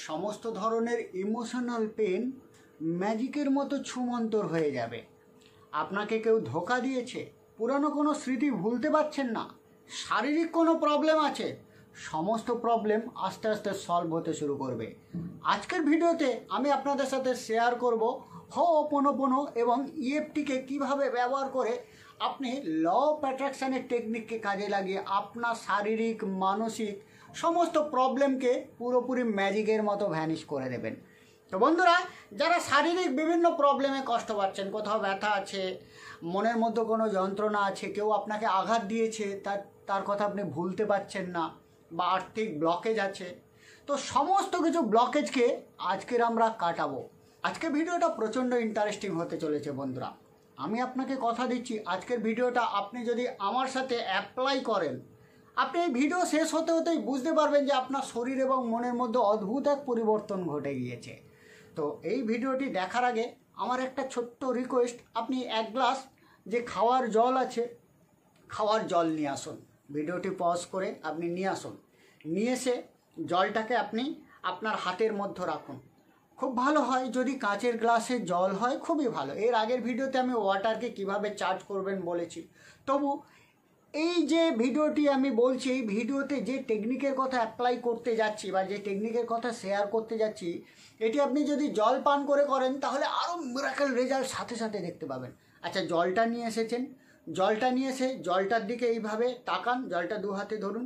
সমস্ত ধরনের emotional pen ম্যাজিকের মতো ছুমন্তর হয়ে যাবে। আপনাকে কেউ ধোঁকা দিয়েছে, পুরানো কোনো স্মৃতি ভুলতে পারছেন না, শারীরিক কোনো প্রবলেম আছে, সমস্ত প্রবলেম আস্তে আস্তে সলভ হতে শুরু করবে। আজকের ভিডিওতে আমি আপনাদের সাথে শেয়ার করব হো'ওপনোপোনো এবং ইএফটিকে কিভাবে ব্যবহার করে আপনি ল অফ অ্যাট্রাকশানের টেকনিককে কাজে লাগিয়ে আপনার শারীরিক মানসিক সমস্ত প্রবলেমকে পুরোপুরি ম্যাজিকের মতো ভ্যানিশ করে দেবেন। তো বন্ধুরা, যারা শারীরিক বিভিন্ন প্রবলেমে কষ্ট পাচ্ছেন, কোথাও ব্যথা আছে, মনের মধ্যে কোনো যন্ত্রণা আছে, কেউ আপনাকে আঘাত দিয়েছে, তার কথা আপনি ভুলতে পারছেন না, বা আর্থিক ব্লকেজ আছে, তো সমস্ত কিছু ব্লকেজকে আজকের আমরা কাটাবো। আজকের ভিডিওটা প্রচণ্ড ইন্টারেস্টিং হতে চলেছে বন্ধুরা। আমি আপনাকে কথা দিচ্ছি, আজকের ভিডিওটা আপনি যদি আমার সাথে অ্যাপ্লাই করেন, আপনি এই ভিডিও শেষ হতে হতেই বুঝতে পারবেন যে আপনার শরীর এবং মনের মধ্যে অদ্ভুত এক পরিবর্তন ঘটে গিয়েছে। তো এই ভিডিওটি দেখার আগে আমার একটা ছোট্ট রিকোয়েস্ট, আপনি এক গ্লাস যে খাওয়ার জল আছে, খাওয়ার জল নিয়ে আসুন। ভিডিওটি পজ করে আপনি নিয়ে আসুন, নিয়ে এসে জলটাকে আপনি আপনার হাতের মধ্যে রাখুন। খুব ভালো হয় যদি কাঁচের গ্লাসে জল হয়, খুবই ভালো। এর আগের ভিডিওতে আমি ওয়াটারকে কিভাবে চার্জ করবেন বলেছি। তবু এই যে ভিডিওটি আমি বলছি, এই ভিডিওতে যে টেকনিকের কথা অ্যাপ্লাই করতে যাচ্ছি বা যে টেকনিকের কথা শেয়ার করতে যাচ্ছি, এটি আপনি যদি জল পান করে করেন তাহলে আরও মিরাকেল রেজাল্ট সাথে সাথে দেখতে পাবেন। আচ্ছা, জলটা নিয়ে এসেছেন, জলটা নিয়ে এসে জলটার দিকে এইভাবে তাকান, জলটা দু হাতে ধরুন,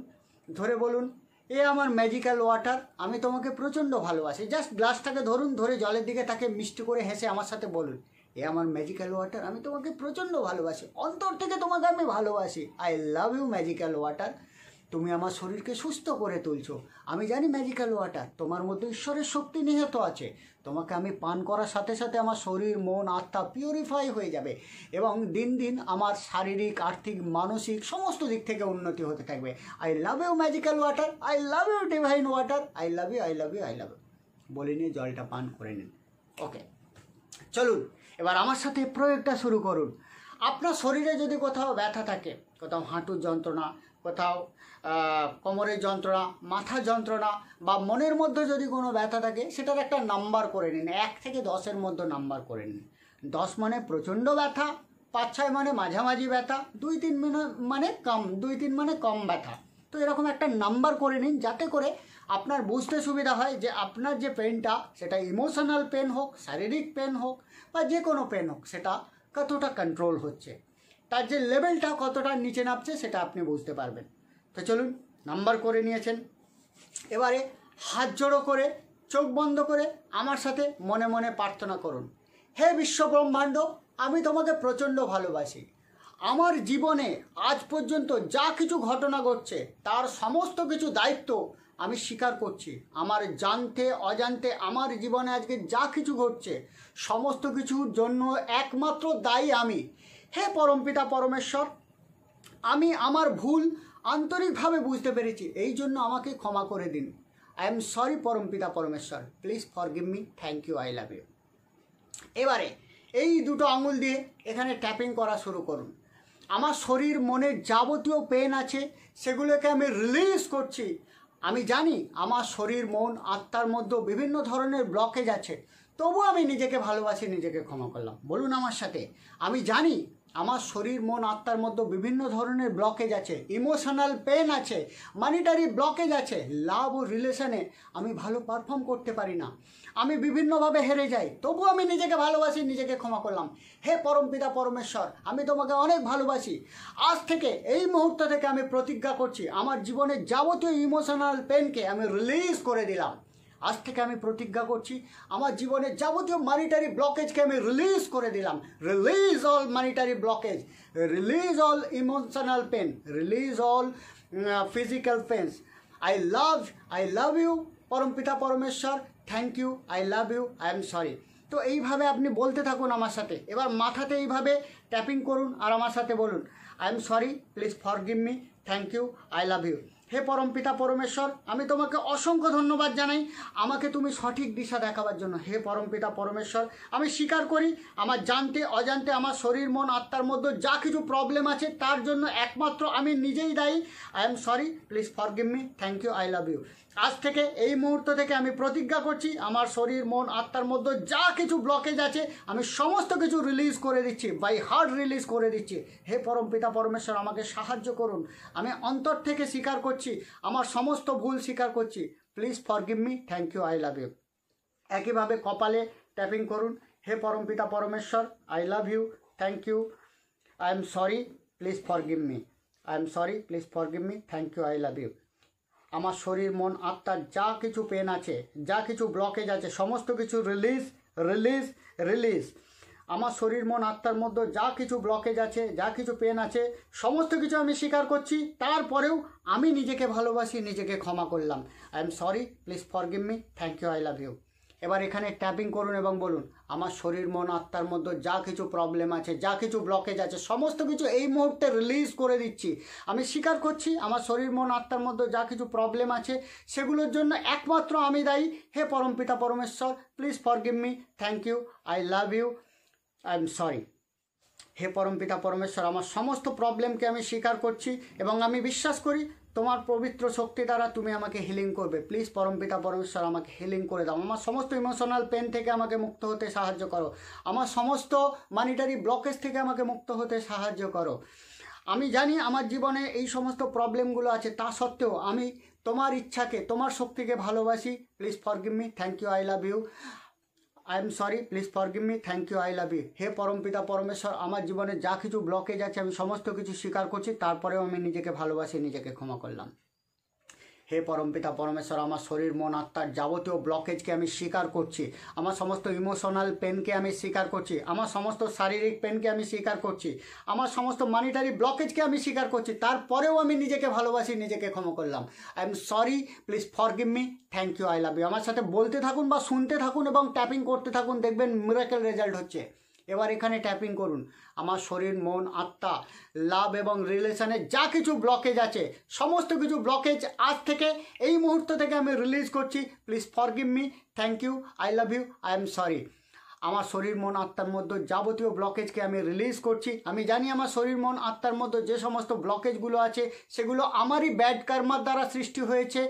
ধরে বলুন, এ আমার ম্যাজিক্যাল ওয়াটার, আমি তোমাকে প্রচণ্ড ভালোবাসি। জাস্ট গ্লাসটাকে ধরুন, ধরে জলের দিকে তাকে মিষ্টি করে হেসে আমার সাথে বলুন, এ আমার ম্যাজিক্যাল ওয়াটার, আমি তোমাকে প্রচণ্ড ভালোবাসি, অন্তর থেকে তোমাকে আমি ভালোবাসি। I love you magical water, তুমি আমার শরীরকে সুস্থ করে তুলছো। আমি জানি ম্যাজিক্যাল ওয়াটার, তোমার মধ্যে ঈশ্বরের শক্তি নিহিত আছে। তোমাকে আমি পান করার সাথে সাথে আমার শরীর, মন, আত্মা পিউরিফাই হয়ে যাবে এবং দিন দিন আমার শারীরিক, আর্থিক, মানসিক সমস্ত দিক থেকে উন্নতি হতে থাকবে। I love you magical water, I love you divine water, I love you, I love you, I love you বলে নিয়ে জলটা পান করে নিন। ওকে, চলুন এবার আমার সাথে প্রয়োগটা শুরু করুন। আপনার শরীরে যদি কোথাও ব্যথা থাকে, কোথাও হাঁটুর যন্ত্রণা, কোথাও কোমরের যন্ত্রণা, মাথার যন্ত্রণা বা মনের মধ্যে যদি কোনো ব্যথা থাকে, সেটার একটা নাম্বার করে নিন। 1 থেকে 10-এর মধ্যে নাম্বার করে নিন। 10 মানে প্রচণ্ড ব্যথা, 5-6 মানে মাঝামাঝি ব্যথা, 2-3 মানে কম, 2-3 মানে কম ব্যথা। তো এরকম একটা নাম্বার করে নিন, যাতে করে আপনার বুঝতে সুবিধা হয় যে আপনার যে পেনটা, সেটা ইমোশনাল পেন হোক, শারীরিক পেন হোক বা যে কোনো পেন হোক, সেটা কতটা কন্ট্রোল হচ্ছে, তার যে লেভেলটা কতটা নিচে নামছে সেটা আপনি বুঝতে পারবেন। তো চলুন, নাম্বার করে নিয়েছেন, এবারে হাত জোড়ো করে, চোখ বন্ধ করে আমার সাথে মনে মনে প্রার্থনা করুন, হে বিশ্বব্রহ্মাণ্ড, আমি তোমাকে প্রচণ্ড ভালোবাসি। আমার জীবনে আজ পর্যন্ত যা কিছু ঘটনা ঘটছে তার সমস্ত কিছু দায়িত্ব আমি স্বীকার করছি। আমার জানতে অজান্তে আমার জীবনে আজকে যা কিছু ঘটছে সমস্ত কিছুর জন্য একমাত্র দায়ী আমি। হে পরমপিতা পরমেশ্বর, আমি আমার ভুল আন্তরিকভাবে বুঝতে পেরেছি, এই জন্য আমাকে ক্ষমা করে দিন। আই এম সরি পরমপিতা পরমেশ্বর, please forgive me, thank you, I love you. এবারে এই দুটো আঙুল দিয়ে এখানে ট্যাপিং করা শুরু করুন। আমার শরীর, মনের যাবতীয় পেন আছে সেগুলোকে আমি রিলিজ করছি। আমি জানি আমার শরীর, মন, আত্মার মধ্যে বিভিন্ন ধরনের ব্লকেজ আছে, তবু আমি নিজেকে ভালোবাসি, নিজেকে ক্ষমা করলাম। বলুন আমার সাথে, আমি জানি আমার শরীর, মন, আত্মার মধ্যে বিভিন্ন ধরনের ব্লকেজ আছে, ইমোশনাল পেন আছে, মানিটারি ব্লকেজ আছে, লাভ ও রিলেশনে আমি ভালো পারফর্ম করতে পারি না, আমি বিভিন্নভাবে হেরে যাই, তবু আমি নিজেকে ভালোবাসি, নিজেকে ক্ষমা করলাম। হে পরমপিতা পরমেশ্বর, আমি তোমাকে অনেক ভালোবাসি। আজ থেকে, এই মুহূর্ত থেকে আমি প্রতিজ্ঞা করছি, আমার জীবনের যাবতীয় ইমোশনাল পেনকে আমি রিলিজ করে দিলাম। আজ থেকে আমি প্রতিজ্ঞা করছি, আমার জীবনের যাবতীয় মানিটারি ব্লকেজকে আমি রিলিজ করে দিলাম। Release all monetary blockage, release all emotional pain, release all physical pains. I love you পরমপিতা পরমেশ্বর, thank you, I love you, I am sorry. তো এইভাবে আপনি বলতে থাকুন আমার সাথে। এবার মাথাতে এইভাবে ট্যাপিং করুন আর আমার সাথে বলুন, I am sorry, please forgive me, thank you, I love you. হে পরমপিতা পরমেশ্বর, আমি তোমাকে অসংখ্য ধন্যবাদ জানাই আমাকে তুমি সঠিক দিশা দেখাবার জন্য। হে পরমপিতা পরমেশ্বর, আমি স্বীকার করি আমার জানতে অজান্তে আমার শরীর, মন, আত্মার মধ্যে যা কিছু প্রবলেম আছে তার জন্য একমাত্র আমি নিজেই দায়ী। I am sorry, please forgive me, thank you, I love you. আজ থেকে এই মুহূর্ত থেকে আমি প্রতিজ্ঞা করছি, আমার শরীর মন আত্মার মধ্যে যা কিছু ব্লকেজ আছে আমি সমস্ত কিছু রিলিজ করে দিচ্ছি, বাই হার্ট রিলিজ করে দিচ্ছি। হে পরমপিতা পরমেশ্বর, আমাকে সাহায্য করুন। আমি অন্তর থেকে স্বীকার করছি, আমার সমস্ত ভুল স্বীকার করছি। Please forgive me, thank you, I love you. একইভাবে কপালে ট্যাপিং করুন। হে পরমপিতা পরমেশ্বর, I love you, thank you, I am sorry, please forgive me, I am sorry, please forgive me, thank you, I love you. আমার শরীর মন আত্মার যা কিছু পেন আছে, যা কিছু ব্লকেজ আছে, সমস্ত কিছু রিলিজ রিলিজ রিলিজ। আমার শরীর মন আত্মার মধ্যে যা কিছু ব্লকেজ আছে, যা কিছু পেন আছে, সমস্ত কিছু আমি স্বীকার করছি। তারপরেও আমি নিজেকে ভালোবাসি, নিজেকে ক্ষমা করলাম। I am sorry, please forgive me, thank you, I love you. এবার এখানে ট্যাপিং করুন এবং বলুন, আমার শরীর মন আত্মার মধ্যে যা কিছু প্রবলেম আছে, যা কিছু ব্লকেজ আছে, সমস্ত কিছু এই মুহূর্তে রিলিজ করে দিচ্ছি। আমি স্বীকার করছি, আমার শরীর মন আত্মার মধ্যে যা কিছু প্রবলেম আছে সেগুলোর জন্য একমাত্র আমি দায়ী। হে পরমপিতা পরমেশ্বর, please forgive me, thank you, I love you, I am sorry. হে পরমপিতা পরমেশ্বর, আমার সমস্ত প্রবলেমকে আমি স্বীকার করছি এবং আমি বিশ্বাস করি তোমার পবিত্র শক্তি দ্বারা তুমি আমাকে হিলিং করবে। প্লিজ পরমপিতা পরমেশ্বর, আমাকে হিলিং করে দাও। আমার সমস্ত ইমোশনাল পেন থেকে আমাকে মুক্ত হতে সাহায্য করো। আমার সমস্ত মানিটারি ব্লকেজ থেকে আমাকে মুক্ত হতে সাহায্য করো। আমি জানি আমার জীবনে এই সমস্ত প্রবলেমগুলো আছে, তা সত্ত্বেও আমি তোমার ইচ্ছাকে, তোমার শক্তিকে ভালোবাসি। Please forgive me, thank you, I love you, I am sorry, please forgive me, thank you, I love you. হে পরমপিতা পরমেশ্বর, আমার জীবনে যা কিছু ব্লকেজ আছে আমি সমস্ত কিছু স্বীকার করছি, তারপরেও আমি নিজেকে ভালোবাসি, নিজেকে ক্ষমা করলাম। হে পরমপিতা পরমেশ্বর, আমার শরীর মন আত্মার যাবতীয় ব্লকেজকে আমি স্বীকার করছি। আমার সমস্ত ইমোশনাল পেনকে আমি স্বীকার করছি। আমার সমস্ত শারীরিক পেনকে আমি স্বীকার করছি। আমার সমস্ত মানিটারি ব্লকেজকে আমি স্বীকার করছি। তারপরেও আমি নিজেকে ভালোবাসি, নিজেকে ক্ষমা করলাম। I am sorry, please forgive me, thank you, I love you. আমার সাথে বলতে থাকুন বা শুনতে থাকুন এবং ট্যাপিং করতে থাকুন, দেখবেন মিরাকেল রেজাল্ট হচ্ছে। এবার এখানে ট্যাপিং করুন। আমার শরীর মন আত্মা, লাভ এবং রিলেশনে যা কিছু ব্লকেজ আছে, সমস্ত কিছু ব্লকেজ আজ থেকে এই মুহূর্ত থেকে আমি রিলিজ করছি। Please forgive me, thank you, I love you, I am sorry. আমার শরীর মন আত্মার মধ্যে যাবতীয় ব্লকেজকে আমি রিলিজ করছি। আমি জানি আমার শরীর মন আত্মার মধ্যে যে সমস্ত ব্লকেজগুলো আছে সেগুলো আমারই ব্যাড কর্মার দ্বারা সৃষ্টি হয়েছে।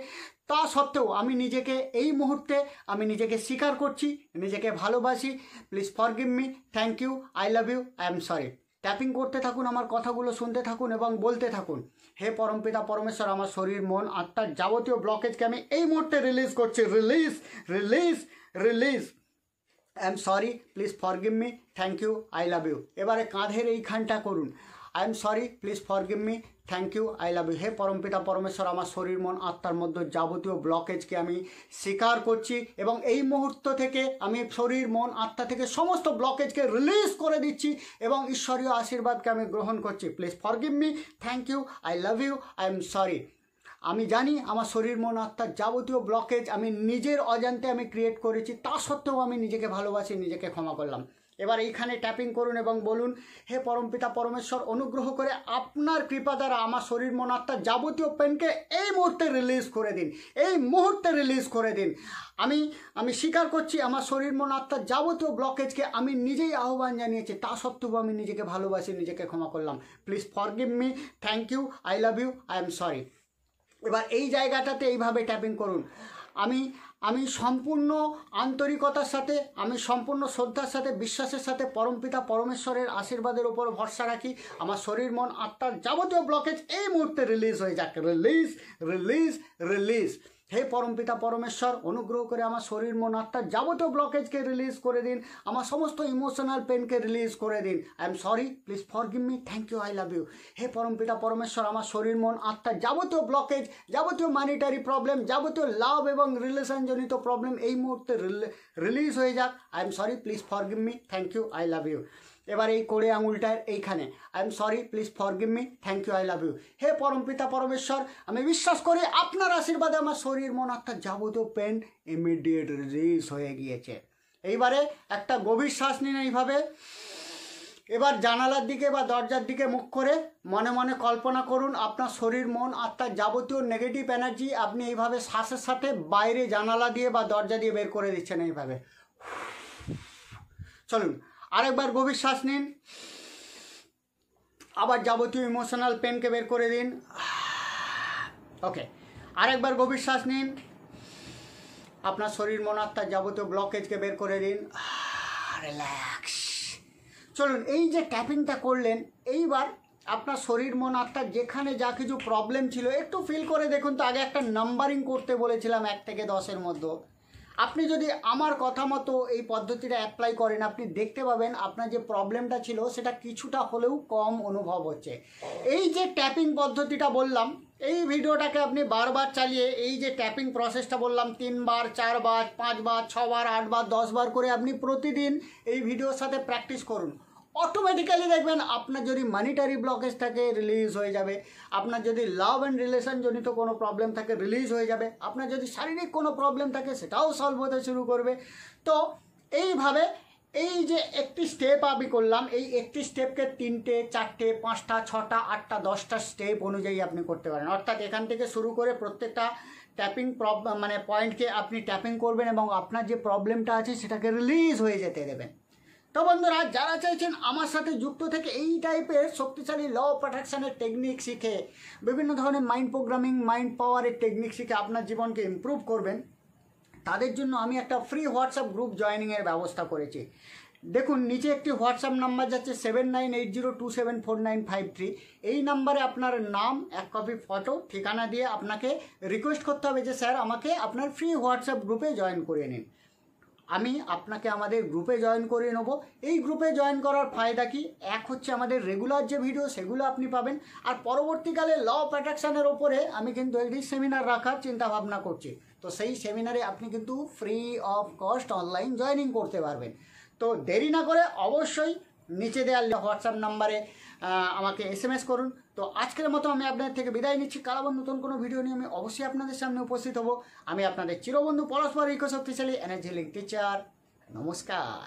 তা সত্ত্বেও আমি নিজেকে এই মুহূর্তে আমি নিজেকে স্বীকার করছি, নিজেকে ভালোবাসি। Please forgive me, thank you, I love you, I am sorry. Tapping করতে থাকুন, আমার কথাগুলো শুনতে থাকুন এবং বলতে থাকুন। হে পরমপিতা পরমেশ্বর, আমার শরীর মন আত্মার যাবতীয় ব্লকেজকে আমি এই মুহূর্তে রিলিজ করছি। Release release release. I am sorry, please forgive me, thank you, I love you. এবারে কাঁধের এইখানটা করুন। I am sorry, please forgive me, thank you, I love you. হে পরমপিতা পরমেশ্বর, আমার শরীর মন আত্মার মধ্যে যাবতীয় ব্লকেজকে আমি স্বীকার করছি এবং এই মুহূর্ত থেকে আমি শরীর মন আত্মা থেকে সমস্ত ব্লকেজকে রিলিজ করে দিচ্ছি এবং ঈশ্বরীয় আশীর্বাদকে আমি গ্রহণ করছি। Please forgive me, thank you, I love you, I am sorry. আমি জানি আমার শরীর মন আত্মার যাবতীয় ব্লকেজ আমি নিজের অজান্তে আমি ক্রিয়েট করেছি, তা সত্ত্বেও আমি নিজেকে ভালোবাসি, নিজেকে ক্ষমা করলাম। এবার এইখানে ট্যাপিং করুন এবং বলুন, হে পরমপিতা পরমেশ্বর, অনুগ্রহ করে আপনার কৃপা দ্বারা আমার শরীর মন আত্মার যাবতীয় পেনকে এই মুহূর্তে রিলিজ করে দিন, এই মুহূর্তে রিলিজ করে দিন। আমি স্বীকার করছি আমার শরীর মন আত্মার যাবতীয় ব্লকেজকে আমি নিজেই আহ্বান জানিয়েছি, তা সত্ত্বেও আমি নিজেকে ভালোবাসি, নিজেকে ক্ষমা করলাম। Please forgive me, thank you, I love you, I am sorry. এবার এই জায়গাটাতে এইভাবে ট্যাপিং করুন। আমি সম্পূর্ণ আন্তরিকতার সাথে, আমি সম্পূর্ণ শ্রদ্ধার সাথে, বিশ্বাসের সাথে পরমপিতা পরমেশ্বরের আশীর্বাদের উপর ভরসা রাখি। আমার শরীর মন আত্মার যাবতীয় ব্লকেজ এই মুহূর্তে রিলিজ হয়ে যাক। Release release release. হে পরমপিতা পরমেশ্বর, অনুগ্রহ করে আমার শরীর মন আত্মার যাবতীয় ব্লকেজকে রিলিজ করে দিন, আমার সমস্ত ইমোশনাল পেনকে রিলিজ করে দিন। I am sorry, please forgive me, thank you, I love you. হে পরমপিতা পরমেশ্বর, আমার শরীর মন আত্মার যাবতীয় ব্লকেজ, যাবতীয় মানিটারি প্রবলেম, যাবতীয় লাভ এবং রিলেশনজনিত প্রবলেম এই মুহূর্তে রিলিজ হয়ে যাক। I am sorry, please forgive me, thank you, I love you. এবার এই কোড়ে আঙুলটার এইখানে I am sorry, please forgive me, thank you, I love you. হে পরমপিতা পরমেশ্বর, আমি বিশ্বাস করি আপনার আশীর্বাদে আমার শরীর মন আত্মার যাবতীয় পেন ইমিডিয়েট রিলিজ হয়ে গিয়েছে। এইবারে একটা গভীর শ্বাস নিন এইভাবে। এবার জানালার দিকে বা দরজার দিকে মুখ করে মনে মনে কল্পনা করুন আপনার শরীর মন আত্মার যাবতীয় নেগেটিভ এনার্জি আপনি এইভাবে শ্বাসের সাথে বাইরে জানালা দিয়ে বা দরজা দিয়ে বের করে দিচ্ছেন এইভাবে। চলুন আরেকবার গভীর শ্বাস নিন। আবার যাবতীয় ইমোশনাল পেনকে বের করে দিন। ওকে, আরেকবার গভীর শ্বাস নিন। আপনার শরীর মন আত্মার যাবতীয় ব্লকেজকে বের করে দিন। রিল্যাক্স। চলুন, এই যে ট্যাপিংটা করলেন, এইবার আপনার শরীর মন আত্মার যেখানে যা কিছু প্রবলেম ছিল একটু ফিল করে দেখুন তো। আগে একটা নাম্বারিং করতে বলেছিলাম 1 থেকে 10-এর মধ্যে। আপনি যদি আমার কথা মতো এই পদ্ধতিটা অ্যাপ্লাই করেন, আপনি দেখতে পাবেন আপনার যে প্রবলেমটা ছিল সেটা কিছুটা হলেও কম অনুভব হচ্ছে। এই যে ট্যাপিং পদ্ধতিটা বললাম, এই ভিডিওটাকে আপনি বারবার চালিয়ে এই যে ট্যাপিং প্রসেসটা বললাম 3 বার, 4 বার, 5 বার, 6 বার, 8 বার, 10 বার করে আপনি প্রতিদিন এই ভিডিওর সাথে প্র্যাকটিস করুন। অটোমেটিক্যালি দেখবেন আপনার যদি মানিটারি ব্লকেজ থাকে রিলিজ হয়ে যাবে, আপনার যদি লাভ অ্যান্ড রিলেশন জনিত কোনো প্রবলেম থাকে রিলিজ হয়ে যাবে, আপনার যদি শারীরিক কোনো প্রবলেম থাকে সেটাও সলভ হতে শুরু করবে। তো এইভাবে এই যে একটি স্টেপ আমি করলাম, এই একটি স্টেপকে 3টে, 4টে, 5টা, 6টা, 8টা, 10টা স্টেপ অনুযায়ী আপনি করতে পারেন। অর্থাৎ এখান থেকে শুরু করে প্রত্যেকটা ট্যাপিং মানে পয়েন্টকে আপনি ট্যাপিং করবেন এবং আপনার যে প্রবলেমটা আছে সেটাকে রিলিজ হয়ে যেতে দেবেন। তো বন্ধুরা, যারা চাইছেন আমার সাথে যুক্ত থেকে এই টাইপের শক্তিশালী ল অফ অ্যাট্রাকশনের টেকনিক শিখে, বিভিন্ন ধরনের মাইন্ড প্রোগ্রামিং, মাইন্ড পাওয়ারের টেকনিক শিখে আপনার জীবনকে ইমপ্রুভ করবেন, তাদের জন্য আমি একটা ফ্রি হোয়াটসঅ্যাপ গ্রুপ জয়েনিংয়ের ব্যবস্থা করেছি। দেখুন, নিচে একটি হোয়াটসঅ্যাপ নাম্বার যাচ্ছে 7980274953। এই নাম্বারে আপনার নাম, 1 কপি ফটো, ঠিকানা দিয়ে আপনাকে রিকোয়েস্ট করতে হবে যে স্যার আমাকে আপনার ফ্রি হোয়াটসঅ্যাপ গ্রুপে জয়েন করিয়ে নিন। আমি আপনাকে আমাদের গ্রুপে জয়েন করিয়ে নেব। এই গ্রুপে জয়েন করার ফায়দা কি? এক হচ্ছে আমাদের রেগুলার যে ভিডিও সেগুলো আপনি পাবেন, আর পরবর্তীকালে ল অফ অ্যাট্রাকশনের ওপরে আমি কিন্তু একটি সেমিনার রাখার চিন্তা ভাবনা করছি। তো সেই সেমিনারে আপনি কিন্তু free of cost online joining করতে পারবেন। তো দেরি না করে অবশ্যই নিচে দেওয়া হোয়াটসঅ্যাপ নাম্বারে আমাকে SMS করুন। তো আজকের মতো আমি আপনাদের থেকে বিদায় নিচ্ছি। কাল আবার নতুন কোনো ভিডিও নিয়ে আমি অবশ্যই আপনাদের সামনে উপস্থিত হব। আমি আপনাদের চিরবন্ধু পরস্পর শক্তিশালী এনার্জি লিঙ্ক টিচার। নমস্কার।